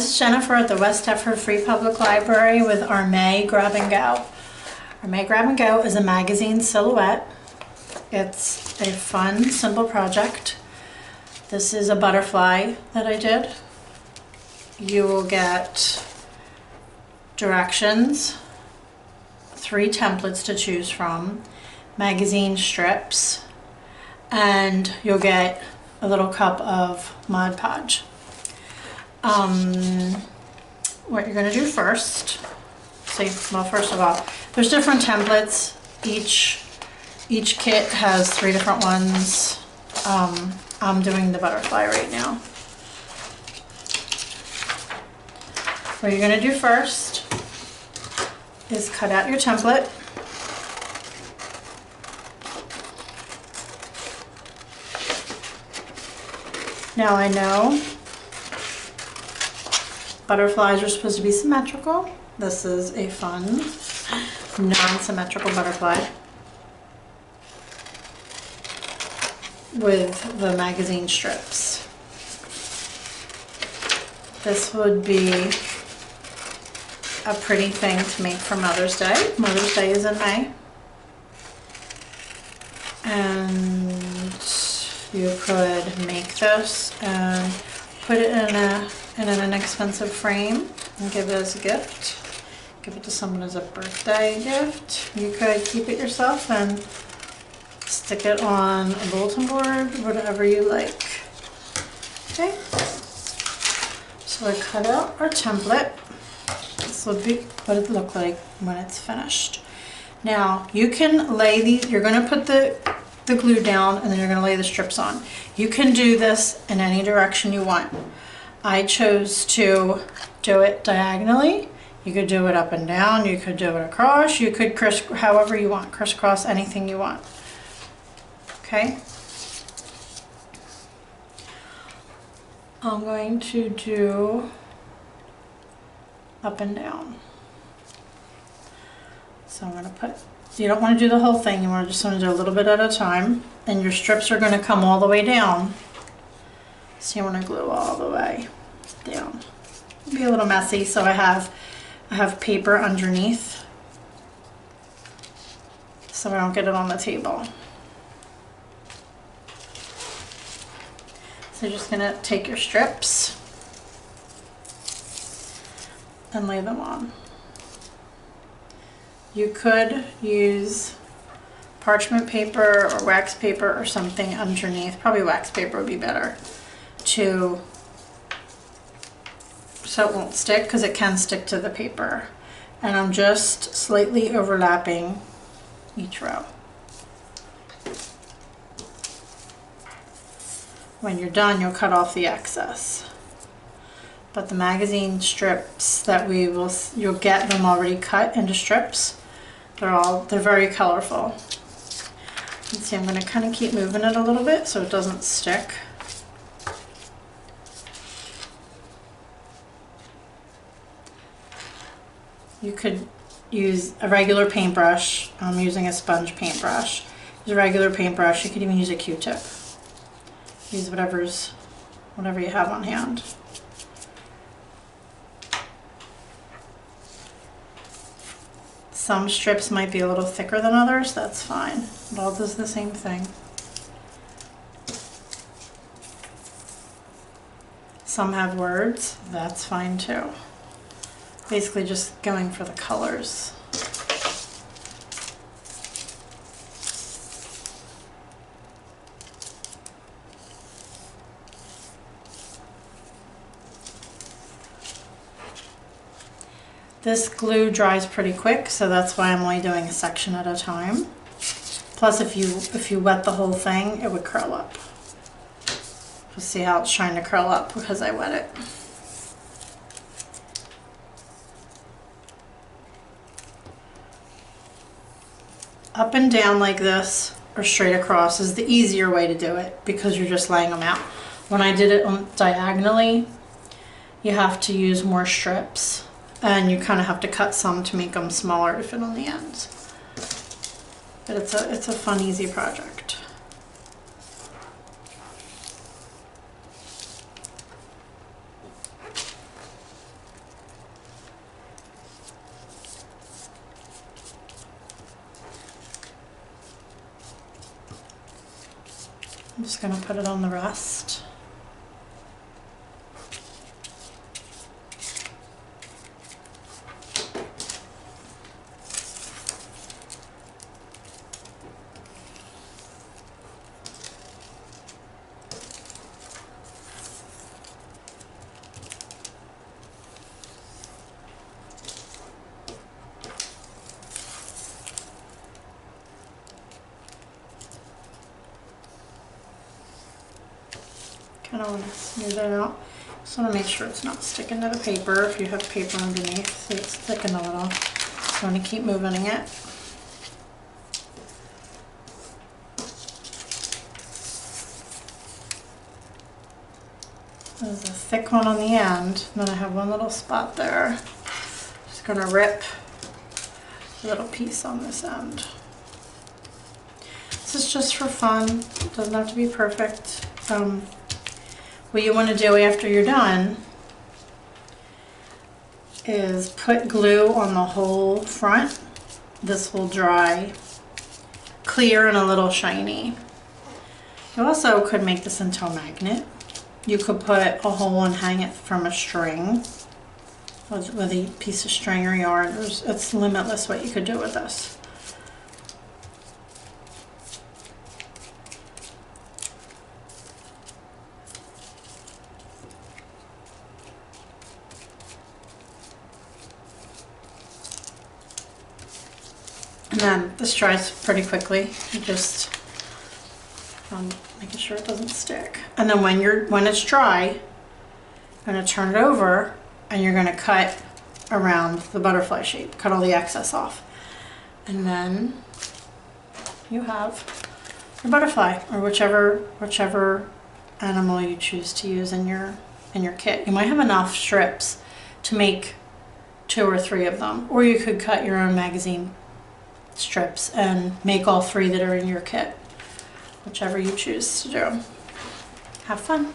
this is Jennifer at the West Deptford Free Public Library with our May Grab and Go. Our May Grab and Go is a magazine silhouette. It's a fun, simple project. This is a butterfly that I did. You will get directions, 3 templates to choose from, magazine strips, and you'll get a little cup of Mod Podge. What you're going to do first, well, first of all, there's different templates. Each kit has 3 different ones. I'm doing the butterfly right now. What you're going to do first is cut out your template. Now I know butterflies are supposed to be symmetrical. This is a fun, non-symmetrical butterfly with the magazine strips. This would be a pretty thing to make for Mother's Day. Mother's Day is in May. And you could make this and put it in an inexpensive frame and give it as a gift. Give it to someone as a birthday gift. You could keep it yourself and stick it on a bulletin board, whatever you like. Okay, so I cut out our template. This will be what it looked like when it's finished. Now you can lay these, you're going to put the glue down and then you're going to lay the strips on. You can do this in any direction you want. I chose to do it diagonally. You could do it up and down, you could do it across, you could however you want, crisscross, anything you want. Okay. I'm going to do up and down. So I'm going to put, you don't want to do the whole thing, you just want to do a little bit at a time, and your strips are going to come all the way down. So you want to glue all the way down. It'll be a little messy, so I have paper underneath so I don't get it on the table. So you're just going to take your strips and lay them on. You could use parchment paper or wax paper or something underneath. Probably wax paper would be better, so it won't stick, because it can stick to the paper. And I'm just slightly overlapping each row. When you're done, you'll cut off the excess. But the magazine strips that you'll get them already cut into strips. They're very colorful. You can see I'm going to kind of keep moving it a little bit so it doesn't stick. You could use a regular paintbrush. I'm using a sponge paintbrush. Use a regular paintbrush. You could even use a Q-tip. Use whatever you have on hand. Some strips might be a little thicker than others, that's fine. It all does the same thing. Some have words, that's fine too. Basically just going for the colors. This glue dries pretty quick, so that's why I'm only doing a section at a time. Plus, if you wet the whole thing, it would curl up. You'll see how it's trying to curl up because I wet it. Up and down like this, or straight across, is the easier way to do it because you're just laying them out. When I did it diagonally, you have to use more strips. And you kind of have to cut some to make them smaller to fit on the ends. But it's a fun, easy project. I'm just gonna put it on the rest. Kind of want to smooth it out. Just want to make sure it's not sticking to the paper. If you have paper underneath, see it's sticking a little. Just want to keep moving it. There's a thick one on the end, and then I have one little spot there. Just gonna rip a little piece on this end. This is just for fun. It doesn't have to be perfect. What you want to do after you're done is put glue on the whole front. This will dry clear and a little shiny. You also could make this into a magnet. You could put a hole and hang it from a string with a piece of string or yarn. It's limitless what you could do with this. And then this dries pretty quickly. You just making sure it doesn't stick. And then when it's dry, you're gonna turn it over and you're gonna cut around the butterfly shape. Cut all the excess off. And then you have your butterfly, or whichever animal you choose to use in your kit. You might have enough strips to make 2 or 3 of them, or you could cut your own magazine strips and make all 3 that are in your kit. Whichever you choose to do. Have fun.